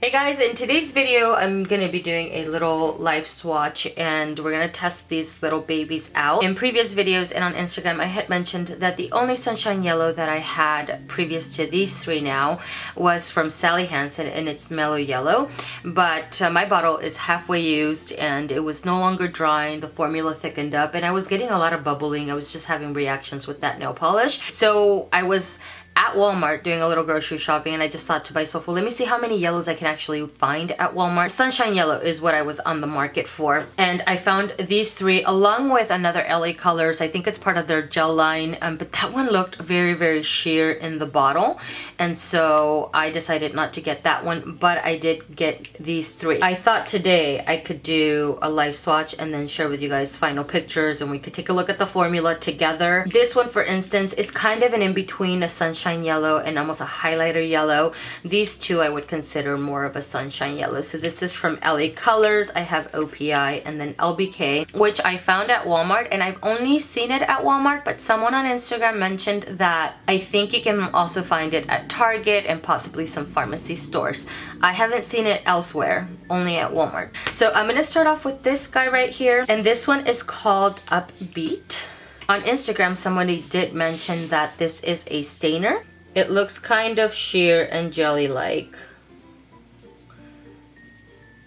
Hey guys, in today's video I'm going to be doing a little live swatch and we're going to test these little babies out. In previous videos and on Instagram I had mentioned that the only sunshine yellow that I had previous to these three now was from Sally Hansen and it's mellow yellow, but my bottle is halfway used and it was no longer drying, the formula thickened up and I was getting a lot of bubbling. I was just having reactions with that nail polish. So I was at Walmart doing a little grocery shopping and I just thought to myself, well, let me see how many yellows I can actually find at Walmart. Sunshine yellow is what I was on the market for, and I found these three along with another LA Colors. I think it's part of their gel line, but that one looked very, very sheer in the bottle, and so I decided not to get that one, but I did get these three. I thought today I could do a live swatch and then share with you guys final pictures and we could take a look at the formula together. This one, for instance, is kind of an in-between a sunshine yellow and almost a highlighter yellow. These two I would consider more of a sunshine yellow. So this is from LA Colors. I have OPI and then LBK, which I found at Walmart, and I've only seen it at Walmart, but someone on Instagram mentioned that I think you can also find it at Target and possibly some pharmacy stores. I haven't seen it elsewhere, only at Walmart. So I'm gonna start off with this guy right here, and this one is called Upbeat. On Instagram, somebody did mention that this is a stainer. It looks kind of sheer and jelly-like.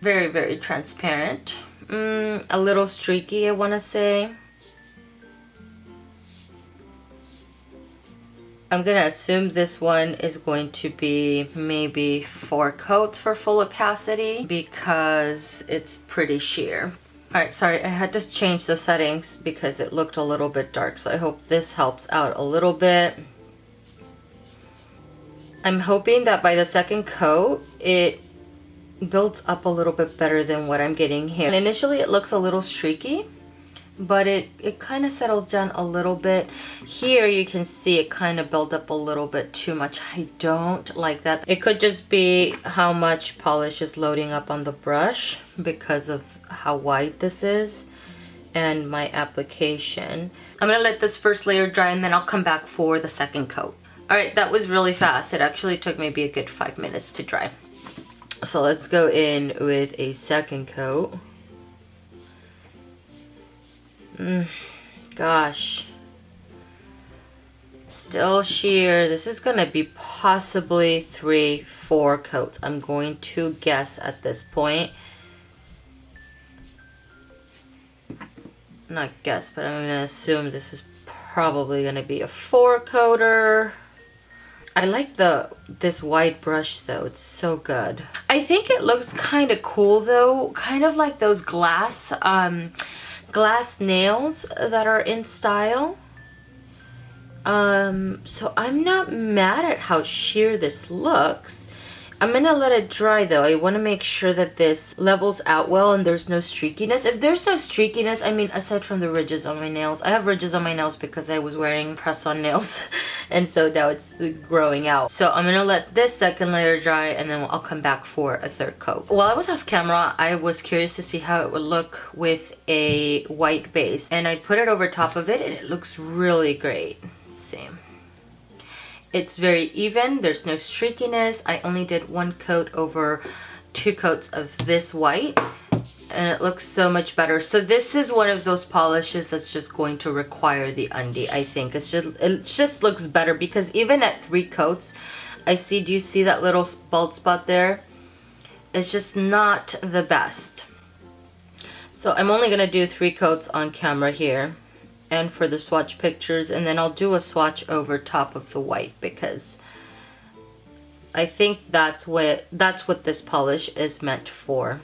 Very, very transparent. A little streaky, I want to say. I'm going to assume this one is going to be maybe 4 coats for full opacity because it's pretty sheer. Alright, sorry, I had to change the settings because it looked a little bit dark, so I hope this helps out a little bit. I'm hoping that by the second coat, it builds up a little bit better than what I'm getting here. And initially it looks a little streaky, but it kind of settles down a little bit. Here you can see it kind of built up a little bit too much. I don't like that. It could just be how much polish is loading up on the brush because of how wide this is and my application. I'm gonna let this first layer dry and then I'll come back for the second coat. Alright, that was really fast. It actually took maybe a good 5 minutes to dry. So let's go in with a second coat. Gosh. Still sheer. This is gonna be possibly 3-4 coats. I'm going to guess at this point. Not guess, but I'm gonna assume this is probably gonna be a 4-coater. I like this white brush though, it's so good. I think it looks kind of cool though, kind of like those glass nails that are in style. So I'm not mad at how sheer this looks. I'm gonna let it dry though. I want to make sure that this levels out well and there's no streakiness. If there's no streakiness, I mean, aside from the ridges on my nails, I have ridges on my nails because I was wearing press-on nails and so now it's growing out. So I'm gonna let this second layer dry and then I'll come back for a third coat. While I was off camera, I was curious to see how it would look with a white base, and I put it over top of it and it looks really great. Same. It's very even, there's no streakiness. I only did 1 coat over 2 coats of this white and it looks so much better. So this is one of those polishes that's just going to require the undie, I think. It just looks better because even at 3 coats, do you see that little bald spot there? It's just not the best. So I'm only gonna do 3 coats on camera here and for the swatch pictures, and then I'll do a swatch over top of the white because I think that's what this polish is meant for.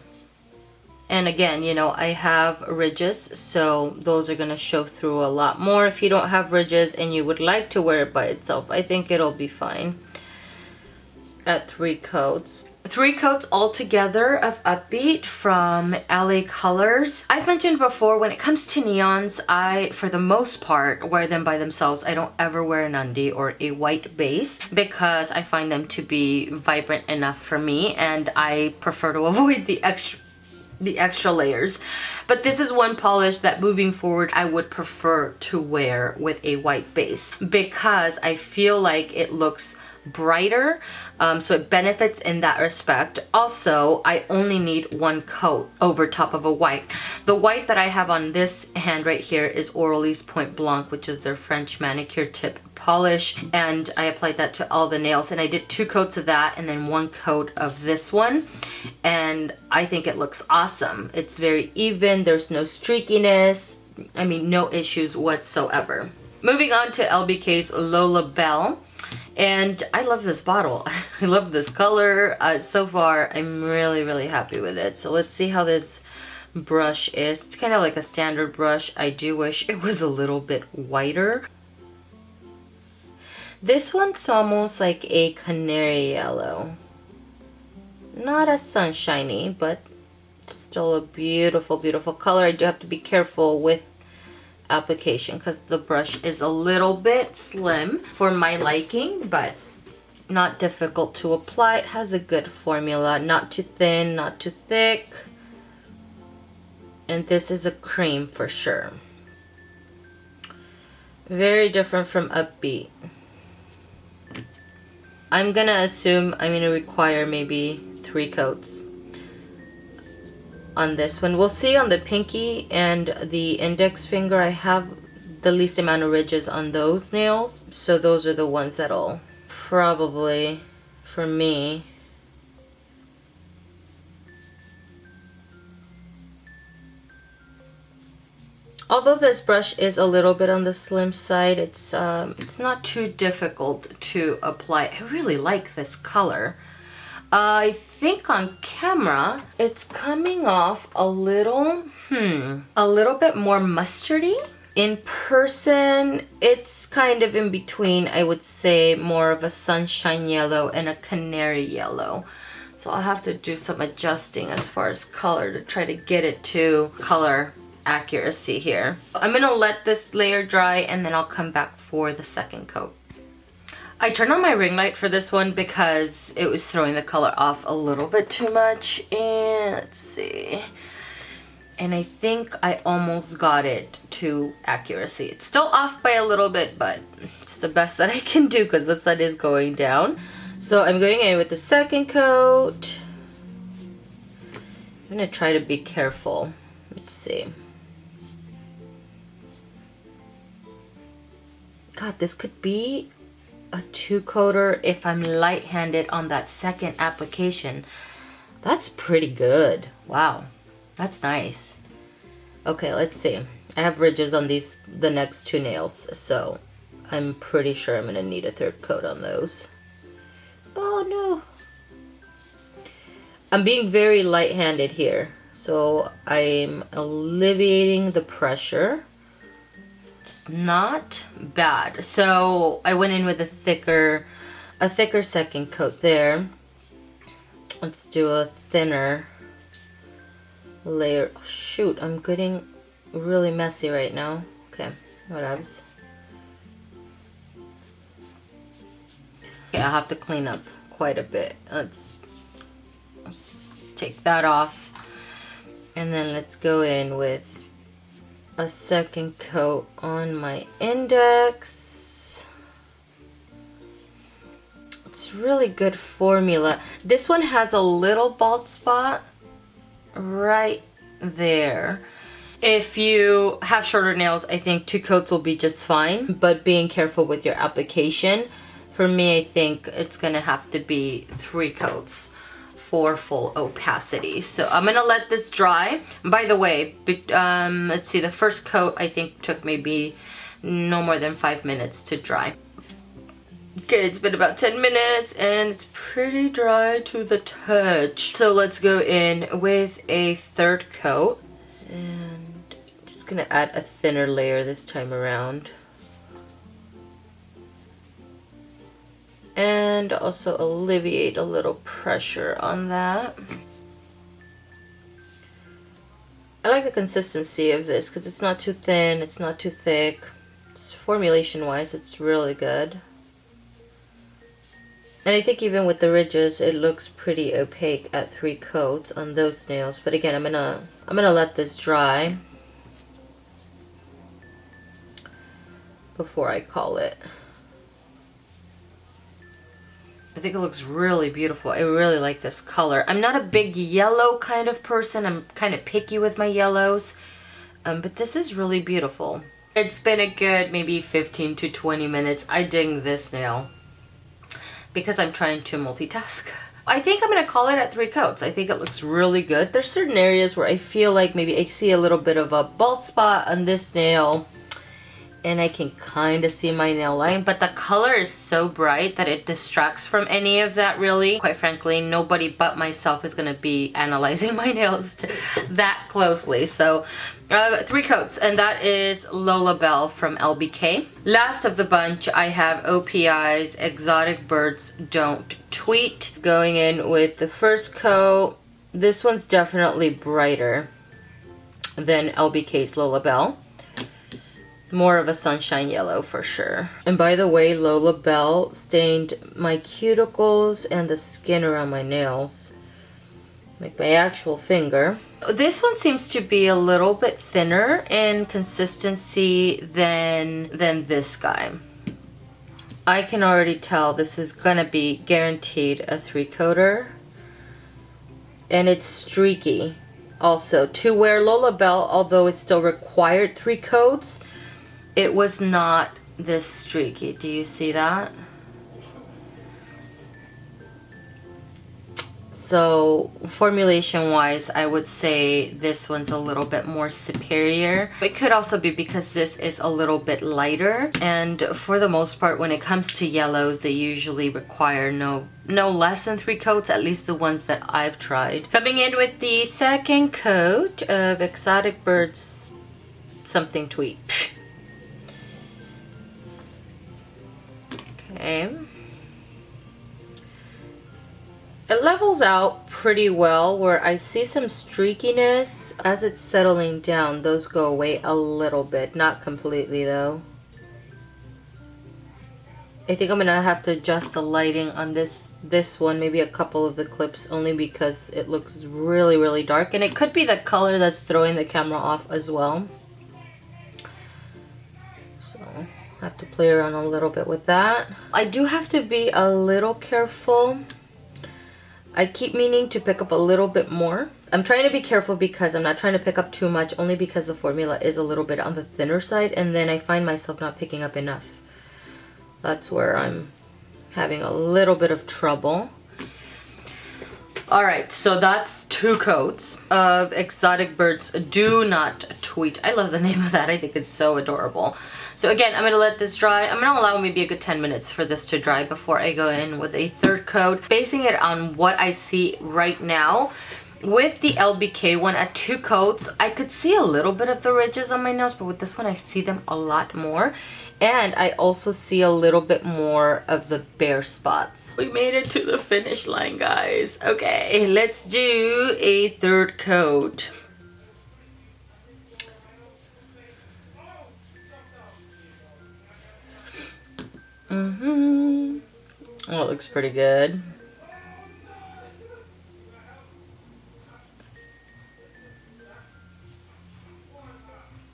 And again, you know, I have ridges, so those are gonna show through a lot more. If you don't have ridges and you would like to wear it by itself, I think it'll be fine at 3 coats. 3 coats altogether of Upbeat from LA Colors. I've mentioned before, when it comes to neons, I, for the most part, wear them by themselves. I don't ever wear an undie or a white base because I find them to be vibrant enough for me and I prefer to avoid the extra layers. But this is one polish that moving forward I would prefer to wear with a white base because I feel like it looks brighter, so it benefits in that respect. Also, I only need one coat over top of a white. The white that I have on this hand right here is ORLY's Pointe Blanche, which is their French manicure tip polish, and I applied that to all the nails, and I did 2 coats of that and then 1 coat of this one, and I think it looks awesome. It's very even, there's no streakiness, I mean no issues whatsoever. Moving on to LBK's Lola Belle. And I love this bottle. I love this color. So far, I'm really happy with it. So let's see how this brush is. It's kind of like a standard brush. I do wish it was a little bit whiter. This one's almost like a canary yellow. Not as sunshiny, but still a beautiful color. I do have to be careful with application because the brush is a little bit slim for my liking, but not difficult to apply. It has a good formula, not too thin, not too thick, and this is a cream for sure. Very different from Upbeat. I'm gonna assume I'm gonna require maybe 3 coats on this one. We'll see on the pinky and the index finger. I have the least amount of ridges on those nails, so those are the ones that'll probably, for me, although this brush is a little bit on the slim side, it's not too difficult to apply. I really like this color. I think on camera it's coming off a little bit more mustardy. In person it's kind of in between, I would say more of a sunshine yellow and a canary yellow. So I'll have to do some adjusting as far as color to try to get it to color accuracy here. I'm gonna let this layer dry and then I'll come back for the second coat. I turned on my ring light for this one because it was throwing the color off a little bit too much, and let's see, and I think I almost got it to accuracy. It's still off by a little bit, but it's the best that I can do because the sun is going down. So I'm going in with the second coat. I'm gonna try to be careful. Let's see. God, this could be a 2-coater if I'm light-handed on that second application. That's pretty good. Wow, that's nice. Okay, let's see. I have ridges on the next 2 nails, so I'm pretty sure I'm gonna need a 3rd coat on those. Oh no. I'm being very light-handed here, so I'm alleviating the pressure. It's not bad. So I went in with a thicker second coat there. Let's do a thinner layer. Oh, shoot, I'm getting really messy right now. Okay, whatevs. Okay, I'll have to clean up quite a bit. Let's take that off. And then let's go in with a second coat on my index. It's really good formula. This one has a little bald spot right there. If you have shorter nails, I think 2 coats will be just fine, but being careful with your application. For me, I think it's gonna have to be 3 coats for full opacity. So I'm gonna let this dry. By the way, let's see, the first coat I think took maybe no more than 5 minutes to dry. Okay, it's been about 10 minutes and it's pretty dry to the touch. So let's go in with a 3rd coat and just gonna add a thinner layer this time around. And also alleviate a little pressure on that. I like the consistency of this because it's not too thin, it's not too thick. Formulation wise, it's really good. And I think even with the ridges, it looks pretty opaque at 3 coats on those nails. But again, I'm gonna let this dry before I call it. I think it looks really beautiful. I really like this color. I'm not a big yellow kind of person. I'm kind of picky with my yellows. But this is really beautiful. It's been a good maybe 15 to 20 minutes. I ding this nail because I'm trying to multitask. I think I'm going to call it at 3 coats. I think it looks really good. There's certain areas where I feel like maybe I see a little bit of a bald spot on this nail. And I can kind of see my nail line, but the color is so bright that it distracts from any of that really. Quite frankly, nobody but myself is going to be analyzing my nails that closely. So 3 coats, and that is Lola Belle from LBK. Last of the bunch, I have OPI's Exotic Birds Don't Tweet. Going in with the first coat. This one's definitely brighter than LBK's Lola Belle. More of a sunshine yellow for sure. And by the way, Lola Belle stained my cuticles and the skin around my nails. Like my actual finger. This one seems to be a little bit thinner in consistency than this guy. I can already tell this is gonna be guaranteed a 3-coater. And it's streaky also. To where Lola Belle, although it still required 3 coats, it was not this streaky. Do you see that? So formulation wise, I would say this one's a little bit more superior. It could also be because this is a little bit lighter. And for the most part, when it comes to yellows, they usually require no less than 3 coats, at least the ones that I've tried. Coming in with the second coat of Exotic Birds something Tweet. Okay. It levels out pretty well where I see some streakiness. As it's settling down, those go away a little bit. Not completely though. I think I'm gonna have to adjust the lighting on this one, maybe a couple of the clips, only because it looks really dark. And it could be the color that's throwing the camera off as well. So I have to play around a little bit with that. I do have to be a little careful. I keep meaning to pick up a little bit more. I'm trying to be careful because I'm not trying to pick up too much, only because the formula is a little bit on the thinner side, and then I find myself not picking up enough. That's where I'm having a little bit of trouble. Alright, so that's 2 coats of Exotic Birds Do Not Tweet. I love the name of that. I think it's so adorable. So again, I'm going to let this dry. I'm going to allow maybe a good 10 minutes for this to dry before I go in with a 3rd coat. Basing it on what I see right now, with the LBK one at 2 coats, I could see a little bit of the ridges on my nose, but with this one I see them a lot more. And I also see a little bit more of the bare spots. We made it to the finish line, guys. Okay, let's do a 3rd coat. Oh, it looks pretty good.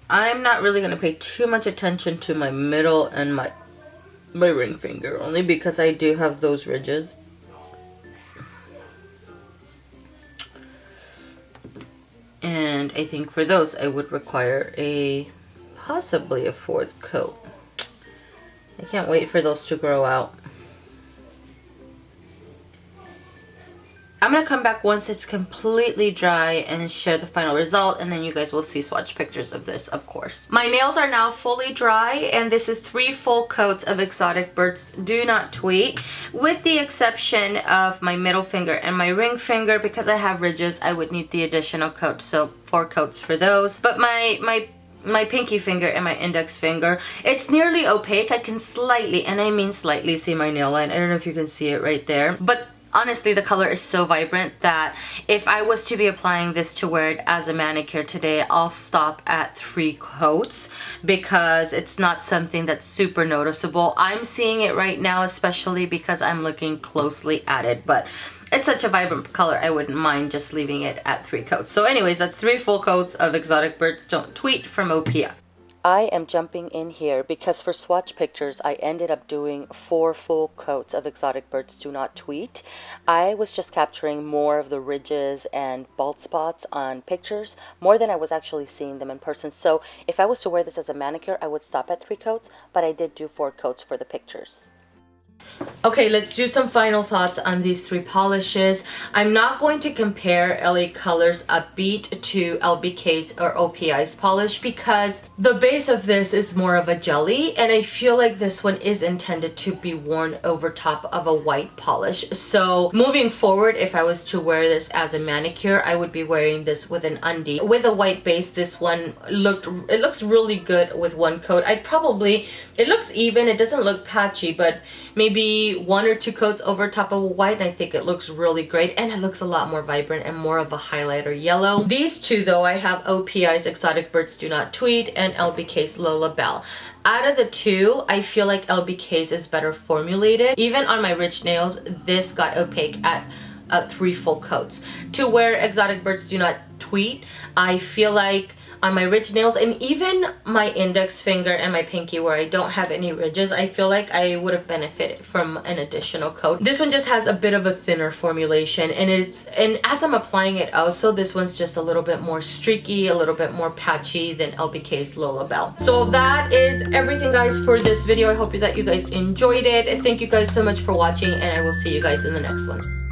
I'm not really going to pay too much attention to my middle and my ring finger, only because I do have those ridges. And I think for those I would require possibly a 4th coat. I can't wait for those to grow out. I'm going to come back once it's completely dry and share the final result, and then you guys will see swatch pictures of this, of course. My nails are now fully dry, and this is 3 full coats of Exotic Birds Do Not Tweet, with the exception of my middle finger and my ring finger. Because I have ridges, I would need the additional coat, so 4 coats for those. But my pinky finger and my index finger, it's nearly opaque. I can slightly, and I mean slightly, see my nail line. I don't know if you can see it right there, but honestly, the color is so vibrant that if I was to be applying this to wear it as a manicure today, I'll stop at 3 coats because it's not something that's super noticeable. I'm seeing it right now, especially because I'm looking closely at it, but it's such a vibrant color, I wouldn't mind just leaving it at 3 coats. So anyways, that's 3 full coats of Exotic Birds Don't Tweet from OPF. I am jumping in here because for Swatch Pictures, I ended up doing 4 full coats of Exotic Birds Do Not Tweet. I was just capturing more of the ridges and bald spots on pictures, more than I was actually seeing them in person. So if I was to wear this as a manicure, I would stop at 3 coats, but I did do 4 coats for the pictures. Okay, let's do some final thoughts on these 3 polishes. I'm not going to compare LA Colors Upbeat to LBK's or OPI's polish because the base of this is more of a jelly, and I feel like this one is intended to be worn over top of a white polish. So moving forward, if I was to wear this as a manicure, I would be wearing this with an undie. With a white base, this one looks really good with 1 coat. It looks even, it doesn't look patchy, but maybe 1 or 2 coats over top of a white, and I think it looks really great, and it looks a lot more vibrant and more of a highlighter yellow. These 2 though, I have OPI's Exotic Birds Do Not Tweet and LBK's Lola Belle. Out of the 2, I feel like LBK's is better formulated. Even on my ridge nails, this got opaque at 3 full coats. To where Exotic Birds Do Not Tweet, I feel like on my ridge nails and even my index finger and my pinky where I don't have any ridges, I feel like I would have benefited from an additional coat. This one just has a bit of a thinner formulation, and as I'm applying it also, this one's just a little bit more streaky, a little bit more patchy than LBK's Lola Belle. So that is everything, guys, for this video. I hope that you guys enjoyed it. Thank you guys so much for watching, and I will see you guys in the next one.